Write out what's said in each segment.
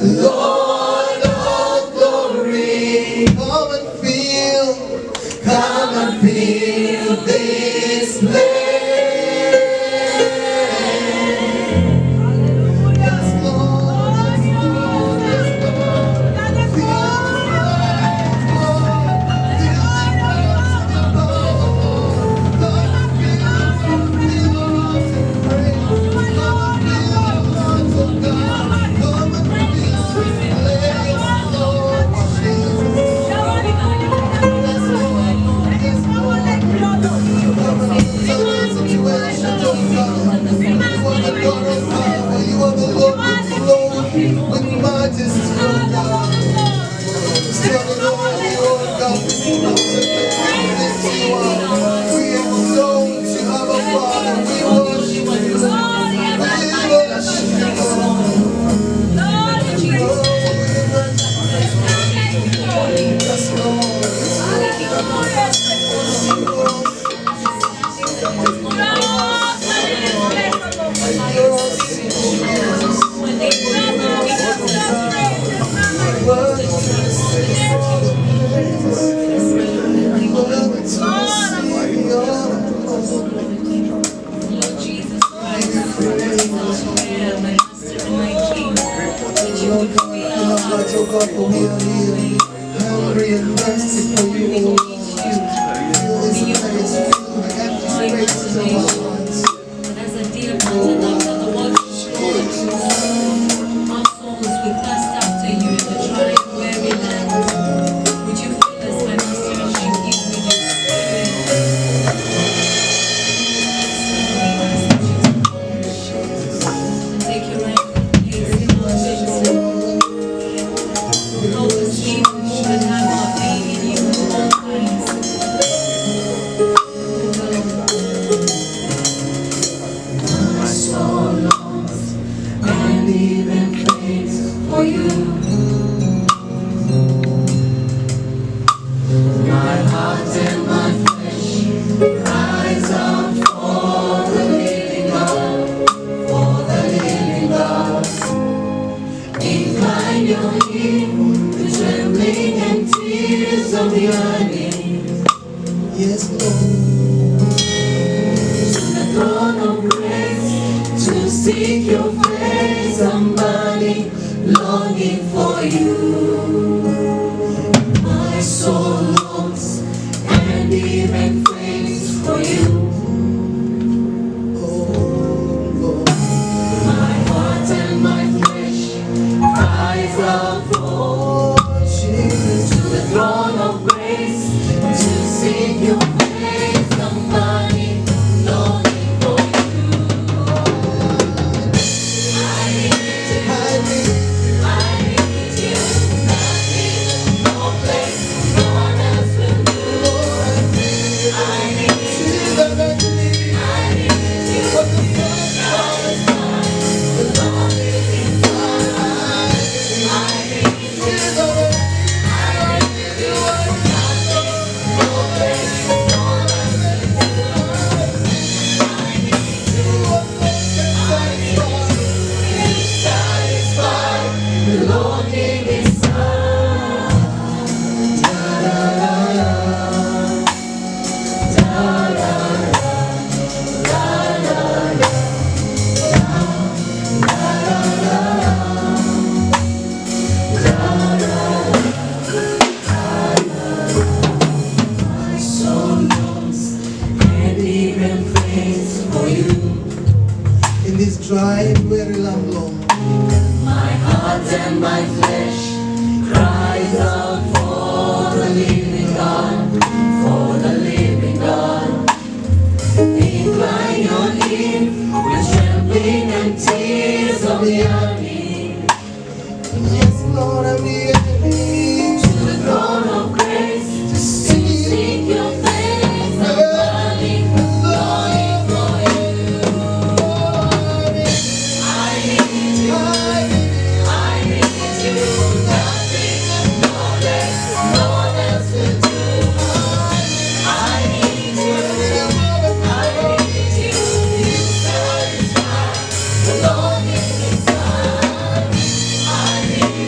Lord of glory, come and fill this place. Yes, Lord, yes, Lord, yes, Lord. Fill us, Lord. With majesty, oh God. We exalt you, our Father. We worship you. We worship oh God, for we are here, hungry and thirsty for you, oh Lord. Fill this place, fill the empty spaces of our hearts. As a dear mountain after the water, our souls we thirst after you in the dry and weary land. Would you fill us, my master, and drink you with your spirit? And take your right place in our midst. Help us keep moving and have our being in you at all times. My soul longs and even faints for you. My heart and my flesh cries out for the living God, for the living God. Incline your ear, the trembling and tears of yearning. Yes, Lord. To the throne of grace, to seek your face, somebody longing for you. My soul longs and even faints for you. Oh Lord. My heart and my flesh cries out for Jesus. To the throne of grace, to seek your face, somebody longing for you. I need you, nothing, no place, no one else will do. I need you, for the sun is mine, the Lord is inside. I need you, nothing, no place, no one else will do. I need you, satisfy the longing inside. My soul longs and even faints for you. In this dry and weary land, Lord. My heart and my flesh cries out for the living God, for the living God. Incline your ear with trembling and tears of yearning. Yes, Lord, I'm here to the throne of grace, to seek your face, somebody longing for you. I need you, nothing, no less, no one else will do. I need you, you satisfy the longing inside. I need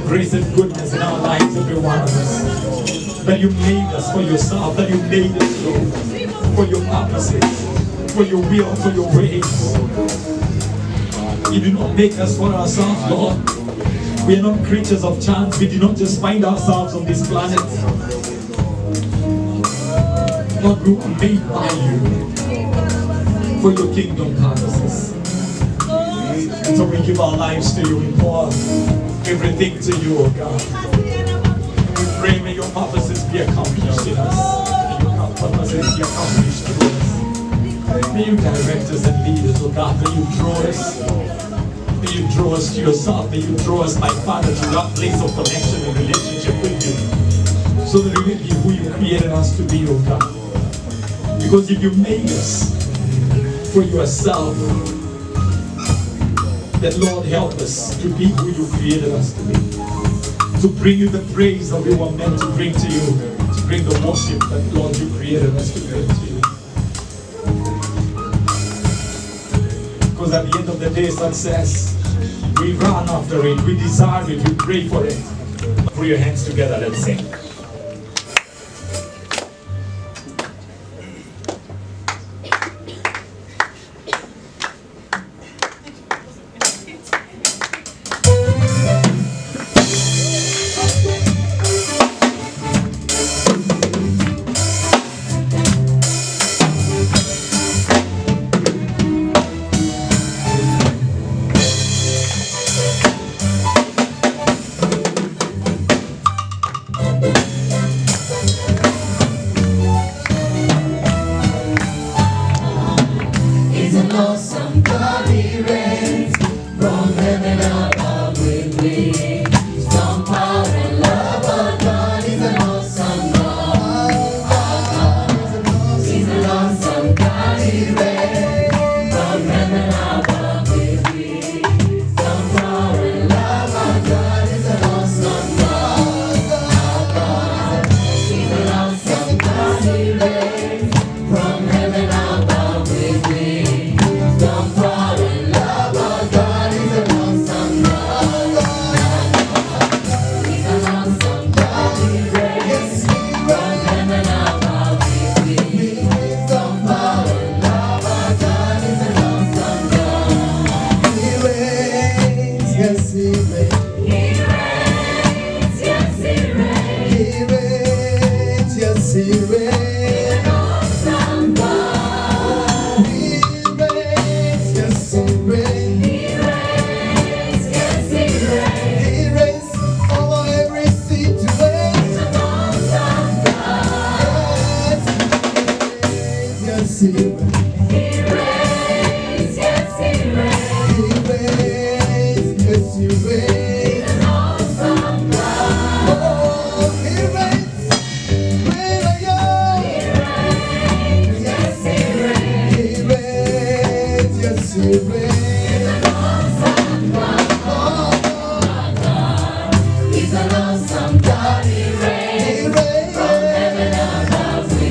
Grace and goodness in our lives, every one of us. That you made us for yourself, that you made us, Lord, for your purposes, for your will, for your ways. You do not make us for ourselves, Lord. We are not creatures of chance. We do not just find ourselves on this planet. Lord, we were made by you for your kingdom purposes. And so we give our lives to you. We pour everything to you, oh God. We pray, may your purposes be accomplished in us. May your purposes be accomplished through us. May you direct us and lead us, oh God. May you draw us. May you draw us to yourself. May you draw us, my Father, to that place of connection and relationship with you. So that we may be who you created us to be, oh God. Because if you made us for yourself, that Lord help us to be who you created us to be. To bring you the praise that we were meant to bring to you. To bring the worship that Lord you created us to bring to you. Because at the end of the day, success, we run after it, we desire it, we pray for it. Put your hands together, let's sing. From heaven Don't fall in love, our God is an awesome God. He's an awesome God. He reigns from heaven above. He reigns. Don't fall in love, our God is an awesome God. He reigns, yes He reigns. He reigns, yes He reigns. He reigns, yes He reigns. He reigns, yes He reigns. He reigns, yes He reigns. He's an awesome God. Oh, He reigns, reign on you. He reigns, yes He reigns. He reigns, yes He reigns. He's an awesome God. Oh, my God. He's an awesome God. He reigns, from heaven above. We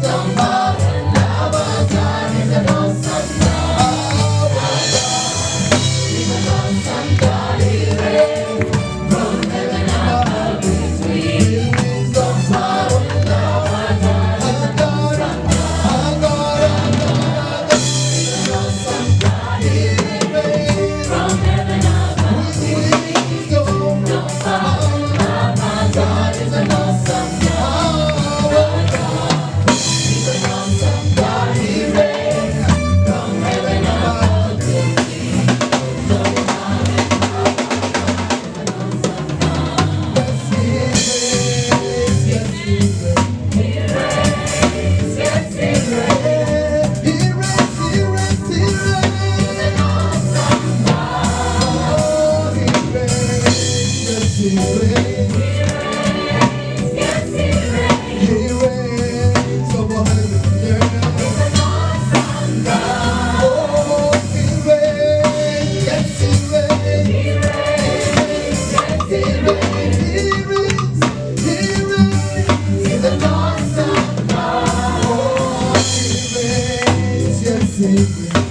don't fall in love. Our God is an awesome God. He's an awesome God. He reigns from heaven above. We don't fall in love. Our God is an awesome God. He's an awesome God. He reigns from heaven above. We don't fall in love. Our God is an awesome God. Secret.